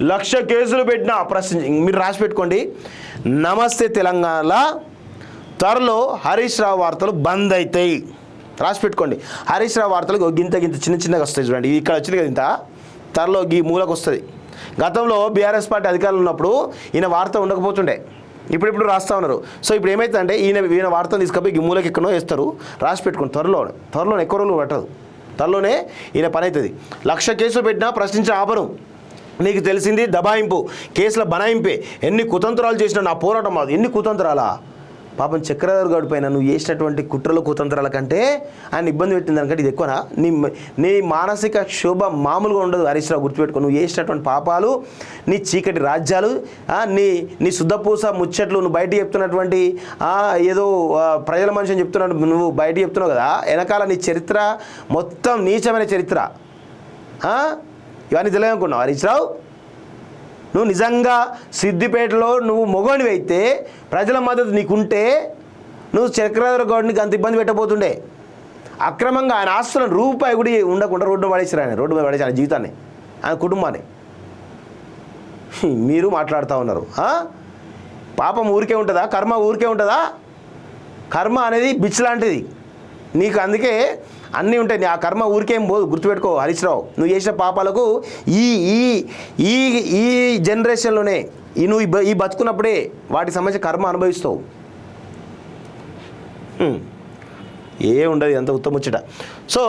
1,00,000 కేసులు పెట్టినా మీరు రాసి పెట్టుకోండి. నమస్తే తెలంగాణలో త్వరలో హరీష్ రావు వార్తలు బంద్ అవుతాయి. రాసి పెట్టుకోండి. హరీష్ రావు వార్తలు గింత చిన్నగా వస్తాయి చూడండి. ఇక్కడ వచ్చింది కదా ఇంత, త్వరలో ఈ మూలకు వస్తుంది. గతంలో బీఆర్ఎస్ పార్టీ అధికారులు ఉన్నప్పుడు ఈయన వార్త ఉండకపోతుండే, ఇప్పుడు రాస్తూ ఉన్నారు. సో ఇప్పుడు ఏమవుతుందంటే ఈయన వార్తను తీసుకపోయి ఈ మూలకి ఎక్కడో వేస్తారు. రాసి పెట్టుకోండి. త్వరలో ఎక్కువ రోజులు పట్టదు, త్వరలోనే ఈయన పని అవుతుంది. 1,00,000 కేసులు పెట్టినా ప్రశ్నించిన ఆపరు. నీకు తెలిసింది దబాయింపు, కేసుల బనాయింపే. ఎన్ని కుతంత్రాలు చేసినా నా పోరాటం అది. ఎన్ని కుతంత్రాలా? పాపం చక్రధర్ గౌడ్ పైన నువ్వు చేసినటువంటి కుట్రలు కుతంత్రాల కంటే ఆయన ఇబ్బంది పెట్టింది దానికంటే ఇది ఎక్కువనా? నీ మానసిక శోభ మామూలుగా ఉండదు హరీష్ రావు, గుర్తుపెట్టుకో. నువ్వు చేసినటువంటి పాపాలు, నీ చీకటి రాజ్యాలు, నీ శుద్ధపూస ముచ్చట్లు, నువ్వు బయట చెప్తున్నటువంటి ఏదో ప్రజల మనిషి అని చెప్తున్నాడు, నువ్వు బయట చెప్తున్నావు కదా, వెనకాల నీ చరిత్ర మొత్తం నీచమైన చరిత్ర. ఇవన్నీ తెలియనుకున్నావు హరీష్ రావు? నువ్వు నిజంగా సిద్దిపేటలో నువ్వు మొగోనివి అయితే, ప్రజల మద్దతు నీకుంటే, నువ్వు చక్రధర్ గౌడ్నికి అంత ఇబ్బంది పెట్టబోతుండే. అక్రమంగా ఆయన ఆస్తులను రూపాయి కూడా ఉండకుండా రోడ్డు మీద పడేసారు. ఆయన జీవితాన్ని, ఆయన కుటుంబాన్ని. మీరు మాట్లాడుతూ ఉన్నారు. పాపం ఊరికే ఉంటుందా? కర్మ ఊరికే ఉంటుందా? కర్మ అనేది బిచ్ లాంటిది నీకు, అందుకే అన్నీ ఉంటాయి. ఆ కర్మ ఊరికేం పోదు, గుర్తుపెట్టుకో హరీష్ రావు. నువ్వు చేసిన పాపాలకు ఈ ఈ ఈ జనరేషన్లోనే నువ్వు ఈ బతుకున్నప్పుడే వాటికి సంబంధించిన కర్మ అనుభవిస్తావు. ఉండదు అంత ఉత్తముచ్చట. సో